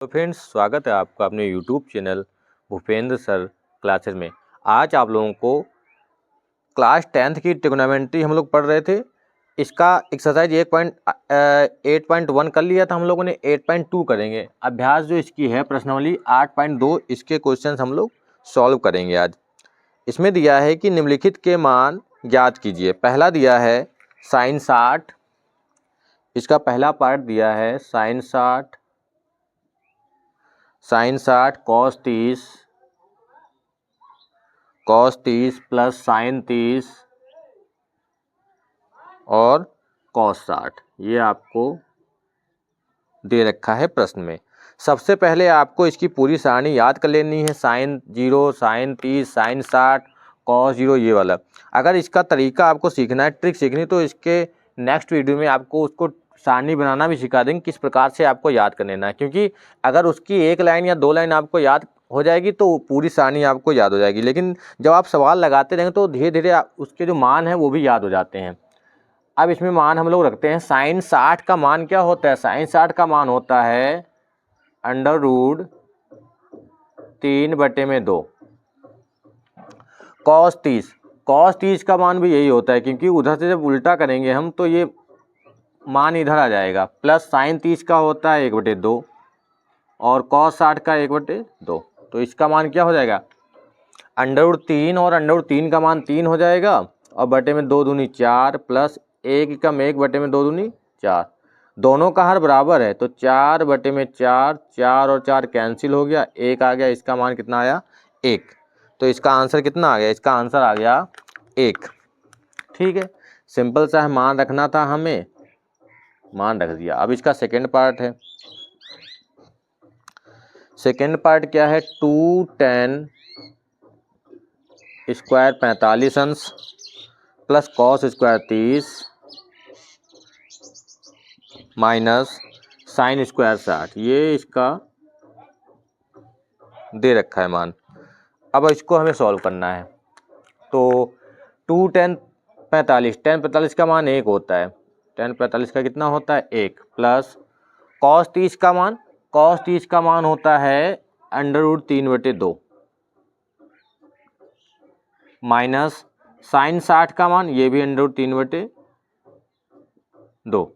तो फ्रेंड्स, स्वागत है आपका अपने YouTube channel Bhupendra sir classes में। आज आप लोगों को क्लास 10th की ट्रिग्नोमेट्री हम लोग पढ़ रहे थे। इसका एक्सरसाइज 8.1 कर लिया था हम लोगों ने। 8.2 करेंगे। अभ्यास जो इसकी है प्रश्नावली 8.2, इसके क्वेश्चन हम लोग सॉल्व करेंगे आज। इसमें दिया है कि निम्नलिखित के मान ज्ञात कीजिए। पहला दिया है साइन 60, इसका पहला पार्ट दिया है साइन 60 कॉस 30 प्लस साइन 30 और कॉस 60। ये आपको दे रखा है प्रश्न में। सबसे पहले आपको इसकी पूरी सारणी याद कर लेनी है। साइन 0, साइन 30, साइन 60, कॉस 0, ये वाला। अगर इसका तरीका आपको सीखना है, ट्रिक सीखनी, तो इसके नेक्स्ट वीडियो में आपको उसको सारणी बनाना भी सिखा देंगे, किस प्रकार से आपको याद कर लेना है। क्योंकि अगर उसकी एक लाइन या दो लाइन आपको याद हो जाएगी तो पूरी सारणी आपको याद हो जाएगी। लेकिन जब आप सवाल लगाते रहेंगे तो धीरे धीरे उसके जो मान हैं वो भी याद हो जाते हैं। अब इसमें मान हम लोग रखते हैं। साइन 60 का मान क्या होता है? साइन 60 का मान होता है √3/2। कॉस 30 का मान भी यही होता है, क्योंकि उधर से जब उल्टा करेंगे हम तो ये मान इधर आ जाएगा। प्लस साइन 30 का होता है 1/2 और कॉस 60 का 1/2। तो इसका मान क्या हो जाएगा? √3 और √3 का मान 3 हो जाएगा और बटे में 2 दूनी 4 प्लस 1 कम 1 बटे में 2 दूनी 4। दोनों का हर बराबर है तो 4 बटे में 4, 4 और 4 कैंसिल हो गया, 1 आ गया। इसका मान कितना आया? 1। तो इसका आंसर कितना आ गया? इसका आंसर आ गया 1। ठीक है, सिंपल सा है, मान रखना था हमें, मान रख दिया। अब इसका सेकेंड पार्ट है। सेकेंड पार्ट क्या है? 2tan स्क्वायर 45 अंश plus cos square 30 minus sine square 60। ये इसका दे रखा है मान। अब इसको हमें सॉल्व करना है। तो 2tan 45, tan 45 का मान 1 होता है। tan 45 का कितना होता है? 1 प्लस कॉस 30 का मान, कॉस 30 का मान होता है √3/2 माइनस साइन 60 का मान, ये भी √3/2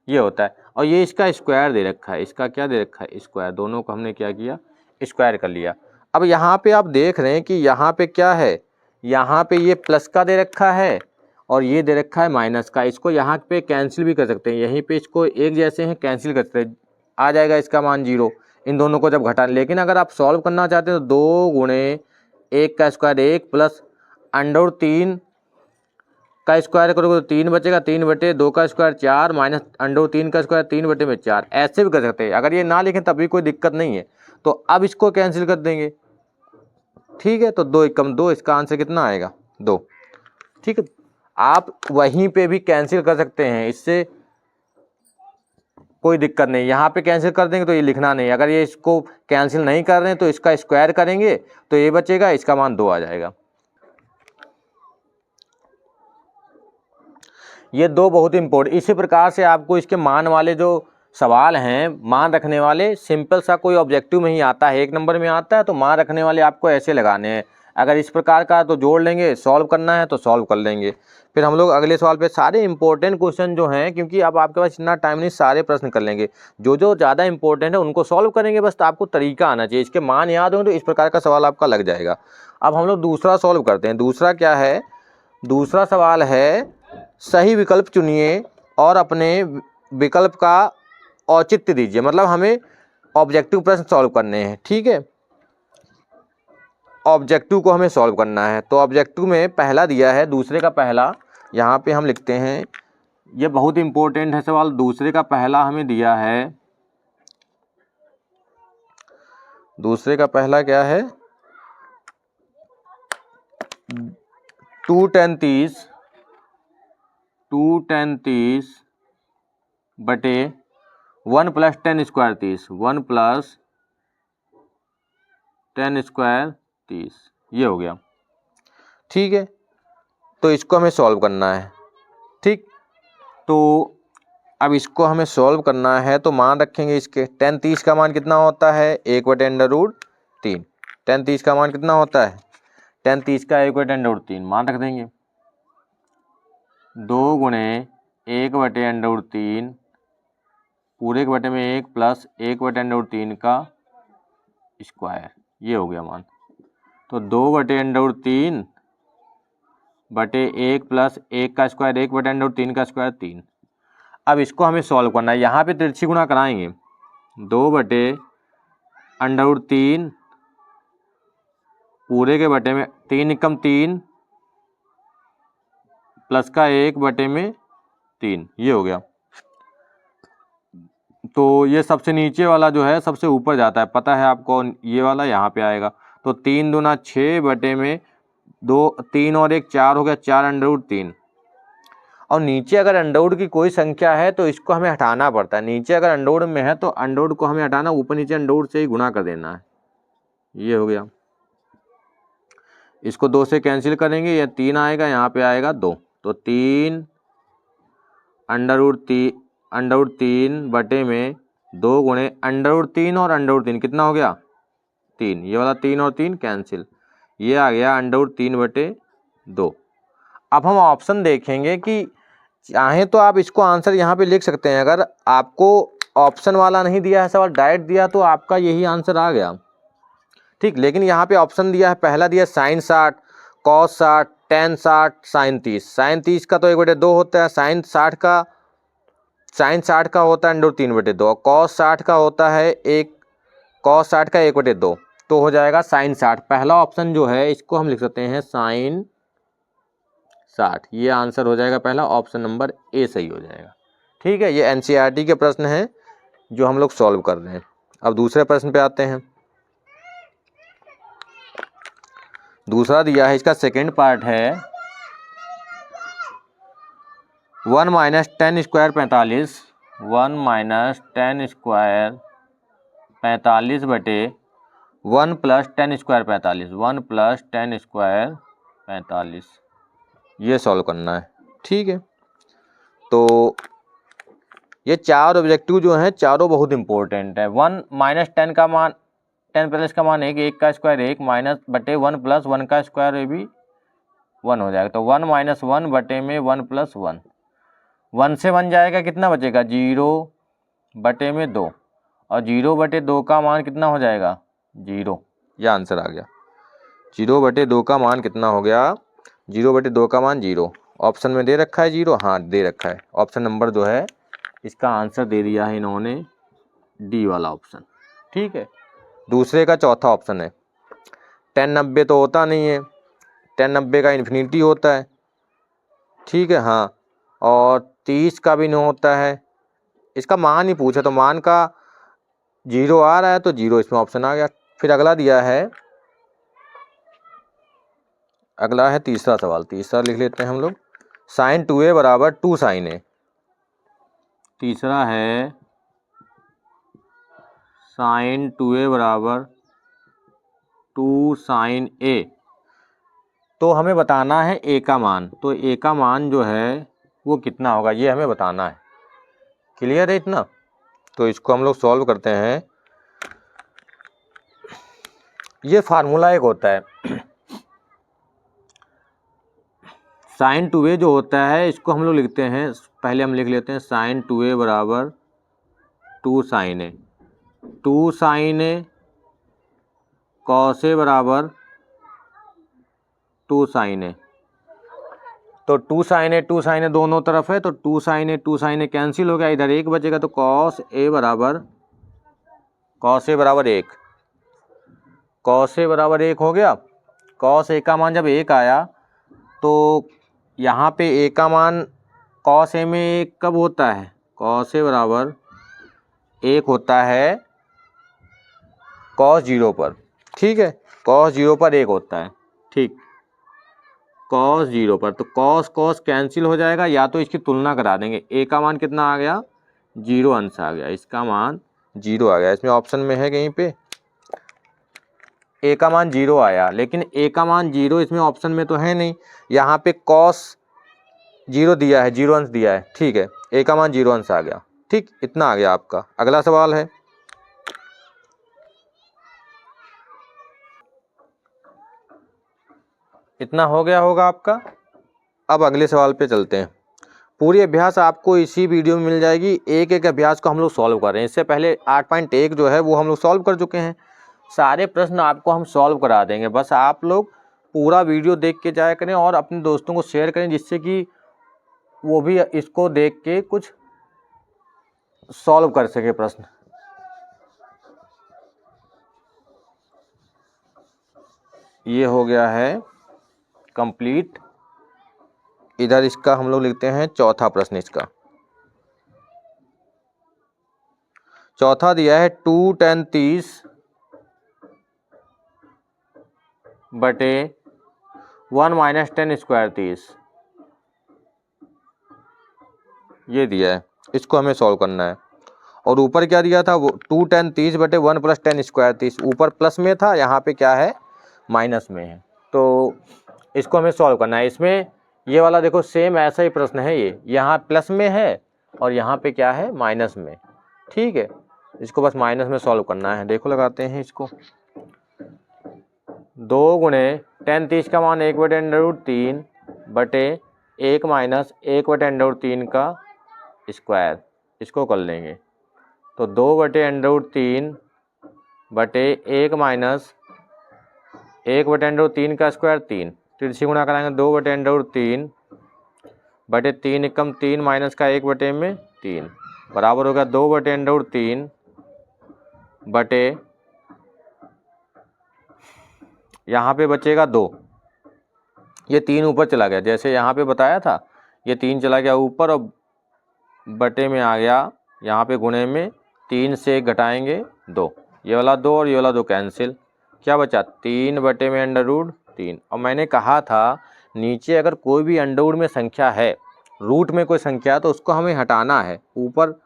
ये होता है। और ये इसका स्क्वायर दे रखा है। इसका क्या दे रखा है? स्क्वायर। दोनों को हमने क्या किया? स्क्वायर कर लिया। अब यहाँ पे आप देख रहे हैं कि यहाँ पे क्या है? यहाँ पे ये प्लस का दे रखा है और ये दे रखा है माइनस का। इसको यहाँ पे कैंसिल भी कर सकते हैं। यहीं पे इसको एक जैसे हैं, कैंसिल करते हैं, आ जाएगा इसका मान 0। इन दोनों को जब घटा, लेकिन अगर आप सॉल्व करना चाहते हैं तो 2 गुणे 1 का स्क्वायर 1 प्लस √3 का स्क्वायर करोगे तो 3 बचेगा, 3/2 का स्क्वायर 4 माइनस √3 का स्क्वायर 3/4। ऐसे भी कर सकते हैं। अगर ये ना लिखें तब भी कोई दिक्कत नहीं है। तो अब इसको कैंसिल कर देंगे। ठीक है, तो 2 कम 2, इसका आंसर कितना आएगा? 2। ठीक है, आप वहीं पे भी कैंसिल कर सकते हैं, इससे कोई दिक्कत नहीं। यहाँ पे कैंसिल कर देंगे तो ये लिखना नहीं। अगर ये इसको कैंसिल नहीं कर रहे हैं तो इसका स्क्वायर करेंगे तो ये बचेगा, इसका मान 2 आ जाएगा। ये 2 बहुत इंपॉर्टेंट। इसी प्रकार से आपको इसके मान वाले जो सवाल हैं, मान रखने वाले, सिंपल सा कोई ऑब्जेक्टिव में ही आता है, 1 नंबर में आता है, तो मान रखने वाले आपको ऐसे लगाने हैं। अगर इस प्रकार का तो जोड़ लेंगे, सॉल्व करना है तो सॉल्व कर लेंगे। फिर हम लोग अगले सवाल पे सारे इंपॉर्टेंट क्वेश्चन जो हैं, क्योंकि अब आपके पास इतना टाइम नहीं, सारे प्रश्न कर लेंगे। जो जो ज़्यादा इंपॉर्टेंट है उनको सॉल्व करेंगे, बस तो आपको तरीका आना चाहिए। इसके मान याद होंगे तो इस प्रकार का सवाल आपका लग जाएगा। अब हम लोग दूसरा सॉल्व करते हैं। दूसरा क्या है? दूसरा सवाल है, सही विकल्प चुनिए और अपने विकल्प का औचित्य दीजिए। मतलब हमें ऑब्जेक्टिव प्रश्न सॉल्व करने हैं। ठीक है, ऑब्जेक्टिव को हमें सॉल्व करना है। तो ऑब्जेक्टिव में पहला दिया है, दूसरे का पहला, यहाँ पे हम लिखते हैं। ये बहुत इंपॉर्टेंट है सवाल। दूसरे का पहला हमें दिया है, दूसरे का पहला क्या है? 2tan 30 बटे 1 plus tan square 30, 1 plus tan square 30, ये हो गया। ठीक है, तो इसको हमें सॉल्व करना है। ठीक, तो अब इसको हमें सॉल्व करना है तो मान रखेंगे इसके। tan 30 का मान कितना होता है 1/√3। tan 30 का मान कितना होता है tan 30 का 1/√3 मान रख देंगे। 2 गुणे 1/√3 पूरे के बटे में 1 प्लस 1/√3 का स्क्वायर, ये हो गया मान। तो 2/√3 बटे 1 प्लस 1 का स्क्वायर 1/√3 का स्क्वायर 3। अब इसको हमें सॉल्व करना है, यहाँ पे तिरछी गुणा कराएंगे। 2/√3 पूरे के बटे में 3 एकम 3 प्लस का 1/3, ये हो गया। तो ये सबसे नीचे वाला जो है सबसे ऊपर जाता है, पता है आपको, ये वाला यहाँ पे आएगा। तो 3 दूना 6 बटे में 2, 3 और 1 4 हो गया, 4/√3। और नीचे अगर अंडरवुड की कोई संख्या है तो इसको हमें हटाना पड़ता है। नीचे अगर अंडरवुड में है तो अंडरवुड को हमें हटाना, ऊपर नीचे अंडरवुड से ही गुणा कर देना है, ये हो गया। इसको 2 से कैंसिल करेंगे, ये 3 आएगा, यहाँ पे आएगा 2। तो 3/√3 बटे में 2 गुणे √3 और √3 कितना हो गया 3। ये वाला 3 और 3 कैंसिल, ये आ गया √3/2। अब हम ऑप्शन देखेंगे कि चाहें तो आप इसको आंसर यहाँ पे लिख सकते हैं। अगर आपको ऑप्शन वाला नहीं दिया है सवाल, डायरेक्ट दिया तो आपका यही आंसर आ गया, ठीक। लेकिन यहाँ पे ऑप्शन दिया है, पहला दिया sin 60, cos 60, tan 60, sin 30। sin 30 का तो 1/2 होता है, sin 60 का होता है √3/2, और cos 60 का होता है cos 60 का 1/2, तो हो जाएगा sin 60। पहला ऑप्शन जो है इसको हम लिख सकते हैं sin 60, ये आंसर हो जाएगा पहला, ऑप्शन नंबर ए सही हो जाएगा, ठीक है। ये एनसीईआरटी के प्रश्न हैं जो हम लोग सॉल्व कर रहे हैं। अब दूसरे प्रश्न पे आते हैं। दूसरा दिया है, इसका सेकंड पार्ट है 1 - tan² 45, 1 - tan² 45 बटे 1 + tan² 45, 1 + tan² 45, ये सॉल्व करना है, ठीक है। तो ये चार ऑब्जेक्टिव जो हैं चारों बहुत इंपॉर्टेंट है। 1 - 10 का मान, 10 प्लस का मान 1, 1 का स्क्वायर 1, माइनस बटे 1 + 1 का स्क्वायर, ये भी 1 हो जाएगा। तो 1 - 1 बटे में 1 + 1, 1 से 1 जाएगा, कितना बचेगा 0 बटे में 2, और 0 बटे 2 का मान कितना हो जाएगा 0, यह आंसर आ गया। 0 बटे 2 का मान कितना हो गया 0 बटे 2 का मान 0। ऑप्शन में दे रखा है 0, हाँ दे रखा है। ऑप्शन नंबर जो है इसका आंसर दे दिया है इन्होंने, डी वाला ऑप्शन, ठीक है। दूसरे का चौथा ऑप्शन है, tan 90 तो होता नहीं है, tan 90 का इन्फिनिटी होता है, ठीक है, हाँ। और 30 का भी नहीं होता है, इसका मान ही पूछा तो मान का 0 आ रहा है तो 0 इसमें ऑप्शन आ गया। फिर अगला दिया है, अगला है तीसरा सवाल, तीसरा लिख लेते हैं हम लोग। sin 2a = 2 sin a। तीसरा है sin 2a = 2 sin a। तो हमें बताना है a का मान, तो a का मान जो है वो कितना होगा ये हमें बताना है। क्लियर है इतना? तो इसको हम लोग सॉल्व करते हैं। ये फार्मूला एक होता है, sin 2a जो होता है इसको हम लोग लिखते हैं, पहले हम लिख लेते हैं sin 2a = 2 sin a। 2 sin a cos a = 2 sin a। तो 2 sin a दोनों तरफ है, तो 2 sin a कैंसिल हो गया, इधर 1 बचेगा, तो cos a = 1, cos a = 1 हो गया। cos a का मान जब 1 आया तो यहाँ पे a का मान cos a में 1 कब होता है, cos a = 1 होता है cos 0 पर, ठीक है, cos 0 पर 1 होता है, ठीक, cos 0 पर। तो cos कैंसिल हो जाएगा, या तो इसकी तुलना करा देंगे। a का मान कितना आ गया 0 अंश आ गया, इसका मान 0 आ गया। इसमें ऑप्शन में है कहीं पे a का मान 0 आया, लेकिन a का मान 0 इसमें ऑप्शन में तो है नहीं। यहाँ पे cos जीरो दिया है, जीरो अंश दिया है, ठीक है, ए का मान जीरो अंश आ गया, ठीक, इतना आ गया आपका। अगला सवाल है, इतना हो गया होगा आपका। अब अगले सवाल पे चलते हैं। पूरी अभ्यास आपको इसी वीडियो में मिल जाएगी, एक एक अभ्यास को हम लोग सॉल्व कर रहे हैं। इससे पहले 8.1 जो है वो हम लोग सॉल्व कर चुके हैं, सारे प्रश्न आपको हम सॉल्व करा देंगे। बस आप लोग पूरा वीडियो देख के जाया करें और अपने दोस्तों को शेयर करें, जिससे कि वो भी इसको देख के कुछ सॉल्व कर सके प्रश्न। ये हो गया है कंप्लीट। इधर इसका हम लोग लिखते हैं चौथा प्रश्न। इसका चौथा दिया है 2 tan 30 बटे 1 माइनस 10 स्क्वायर 30, ये दिया है, इसको हमें सॉल्व करना है। और ऊपर क्या दिया था, वो 2 tan 30 बटे 1 प्लस 10 स्क्वायर 30, ऊपर प्लस में था, यहाँ पे क्या है माइनस में है, तो इसको हमें सॉल्व करना है। इसमें ये वाला देखो सेम ऐसा ही प्रश्न है, ये यहाँ प्लस में है और यहाँ पे क्या है माइनस में, ठीक है। इसको बस माइनस में सॉल्व करना है। देखो लगाते हैं इसको, 2 गुणे 10 30 का मान 1 बटे अंडर रूट 3 बटे 1 माइनस 1 बटे अंडर रूट 3 का स्क्वायर, इसको कर लेंगे। तो 2 बटे अंडर रूट 3 बटे 1 माइनस 1 बटे अंडर रूट 3 का स्क्वायर 3, तिरछी गुणा कराएंगे 2 बटे अंडर रूट 3 बटे 3 एकम 3 माइनस का 1 बटे में 3 बराबर होगा 2 बटे अंडर रूट 3 बटे, यहाँ पे बचेगा 2, ये 3 ऊपर चला गया, जैसे यहाँ पे बताया था, ये 3 चला गया ऊपर और बटे में आ गया, यहाँ पे गुणे में 3 से घटाएंगे 2, ये वाला 2 और ये वाला 2 कैंसिल, क्या बचा 3 बटे में अंडर रूट 3। और मैंने कहा था नीचे अगर कोई भी अंडर रूट में संख्या है, रूट में कोई संख्या, तो उसको हमें हटाना है, ऊपर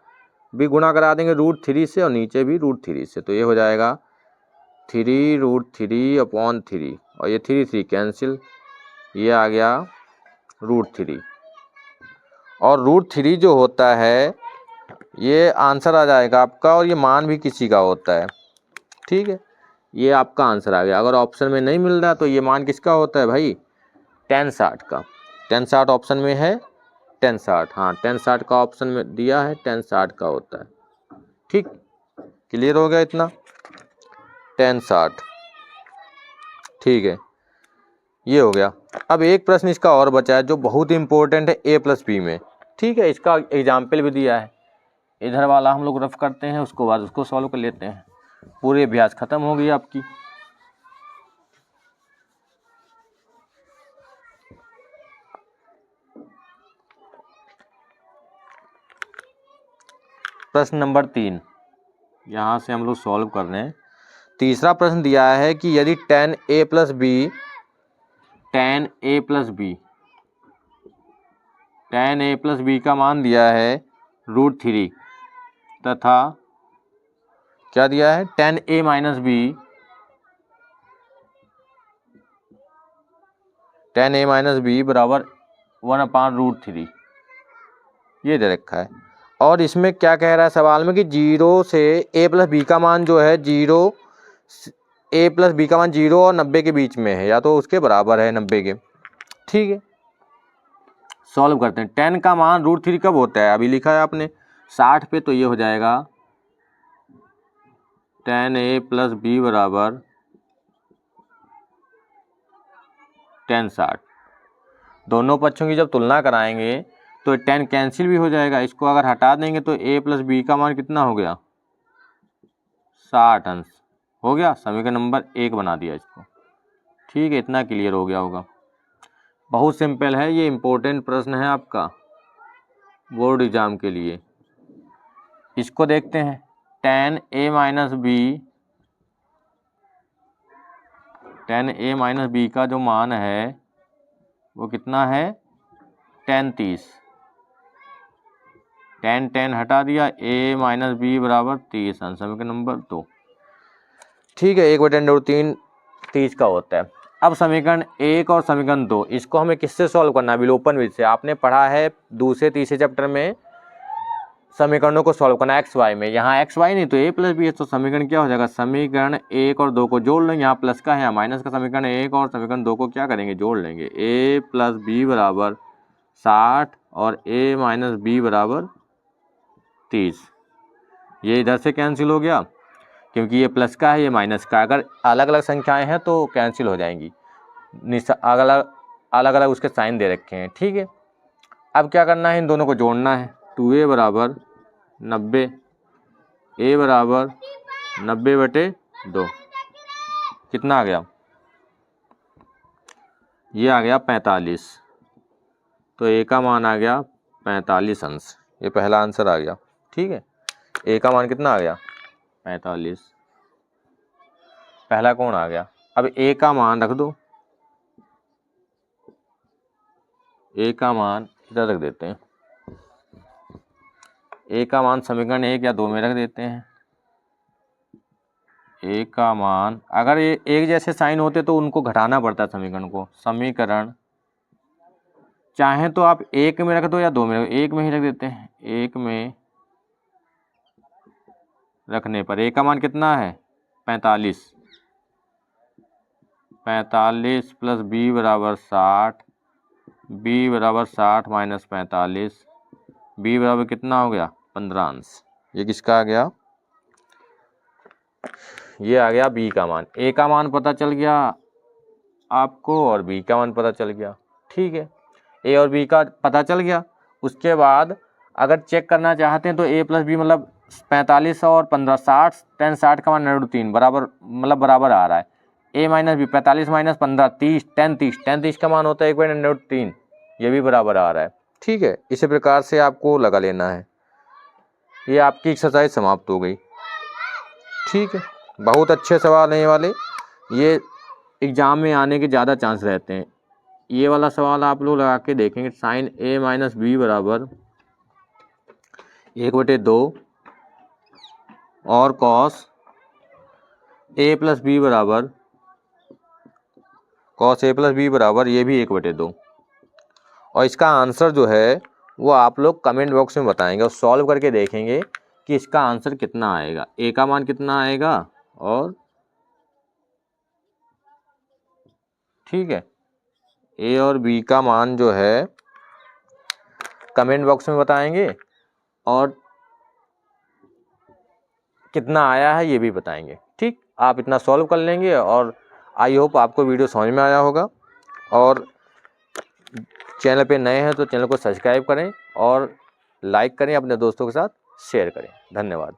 भी गुणा करा देंगे रूट 3 से और नीचे भी रूट 3 से, तो ये हो जाएगा 3 रूट 3 अपॉन 3 और ये 3 कैंसिल, ये आ गया रूट 3। और रूट 3 जो होता है ये आंसर आ जाएगा आपका, और ये मान भी किसी का होता है, ठीक है, ये आपका आंसर आ गया। अगर ऑप्शन में नहीं मिल रहा तो ये मान किसका होता है भाई, tan 60 का। tan 60 ऑप्शन में है, tan 60, हाँ tan 60 का ऑप्शन में दिया है, tan 60 का होता है, ठीक, क्लियर हो गया इतना, tan 60, ठीक है, ये हो गया। अब एक प्रश्न इसका और बचा है जो बहुत इंपॉर्टेंट है a प्लस बी में, ठीक है, इसका एग्जाम्पल भी दिया है, इधर वाला हम लोग रफ करते हैं, उसको बाद उसको सॉल्व कर लेते हैं, पूरी अभ्यास खत्म हो गई आपकी। प्रश्न नंबर 3 यहाँ से हम लोग सॉल्व कर रहे हैं। तीसरा प्रश्न दिया है कि यदि tan a प्लस बी का मान दिया है रूट 3 तथा क्या दिया है tan a माइनस बी बराबर 1/√3, ये दे रखा है। और इसमें क्या कह रहा है सवाल में कि 0 से a प्लस बी का मान जो है 0 और 90 के बीच में है, या तो उसके बराबर है 90 के, ठीक है। सॉल्व करते हैं। tan का मान √3 कब होता है, अभी लिखा है आपने 60 पे, तो ये हो जाएगा tan a प्लस बी बराबर tan 60। दोनों पक्षों की जब तुलना कराएंगे तो tan कैंसिल भी हो जाएगा, इसको अगर हटा देंगे तो a प्लस बी का मान कितना हो गया 60 अंश हो गया, समीकरण नंबर 1 बना दिया इसको, ठीक है, इतना क्लियर हो गया होगा। बहुत सिंपल है, ये इम्पोर्टेंट प्रश्न है आपका बोर्ड एग्जाम के लिए। इसको देखते हैं, tan a माइनस बी का जो मान है वो कितना है tan 30, tan हटा दिया, a माइनस बी बराबर 30 समीकरण नंबर 2, ठीक है, 1/√3 30 का होता है। अब समीकरण 1 और समीकरण 2 इसको हमें किससे सॉल्व करना है, विलोपन विधि से। आपने पढ़ा है दूसरे तीसरे चैप्टर में समीकरणों को सॉल्व करना एक्स वाई में, यहाँ एक्स वाई नहीं तो ए प्लस बी है, तो समीकरण क्या हो जाएगा, समीकरण 1 और 2 को जोड़ लेंगे, यहाँ प्लस का है यहाँ माइनस का, समीकरण 1 और समीकरण 2 को क्या करेंगे, जोड़ लेंगे। ए प्लस बी बराबर 60 और ए माइनस बी बराबर 30। ये इधर से कैंसिल हो गया क्योंकि ये प्लस का है ये माइनस का, अगर अलग अलग संख्याएं हैं तो कैंसिल हो जाएंगी, अलग अलग उसके साइन दे रखे हैं, ठीक है। अब क्या करना है, इन दोनों को जोड़ना है। 2a बराबर 90, a बराबर 90/2 कितना आ गया, ये आ गया 45, तो a का मान आ गया 45 अंश, ये पहला आंसर आ गया, ठीक है। a का मान कितना आ गया 45, पहला कौन आ गया। अब a का मान रख दो, a का मान इधर रख देते हैं, a का मान समीकरण 1 या 2 में रख देते हैं। a का मान अगर ये एक जैसे साइन होते तो उनको घटाना पड़ता है समीकरण को, समीकरण चाहे तो आप 1 में रख दो या 2 में रख दो, 1 में ही रख देते हैं। 1 में रखने पर a का मान कितना है 45, 45 प्लस b बराबर 60, b बराबर 60 माइनस 45, b बराबर कितना हो गया 15 अंश। ये किसका आ गया, ये आ गया b का मान। a का मान पता चल गया आपको और b का मान पता चल गया, ठीक है। a और b का पता चल गया, उसके बाद अगर चेक करना चाहते हैं तो a प्लस बी मतलब 45 और 15 60, 10 60 का मान √3 बराबर मतलब बराबर आ रहा है। a माइनस बी 45 माइनस 15 30, 10 30, 10 30 का मान होता है 1/√3, ये भी बराबर आ रहा है, ठीक है। इसी प्रकार से आपको लगा लेना है। ये आपकी एक्सरसाइज समाप्त हो गई, ठीक है। बहुत अच्छे सवाल हैं ये वाले, ये एग्जाम में आने के ज़्यादा चांस रहते हैं। ये वाला सवाल आप लोग लगा के देखेंगे, साइन a माइनस बी बराबर 1/2 और कॉस a प्लस बी बराबर ये भी 1/2, और इसका आंसर जो है वो आप लोग कमेंट बॉक्स में बताएंगे और सॉल्व करके देखेंगे कि इसका आंसर कितना आएगा, a का मान कितना आएगा, और ठीक है a और b का मान जो है कमेंट बॉक्स में बताएंगे और कितना आया है ये भी बताएंगे, ठीक। आप इतना सॉल्व कर लेंगे और आई होप आपको वीडियो समझ में आया होगा। और चैनल पे नए हैं तो चैनल को सब्सक्राइब करें और लाइक करें, अपने दोस्तों के साथ शेयर करें। धन्यवाद।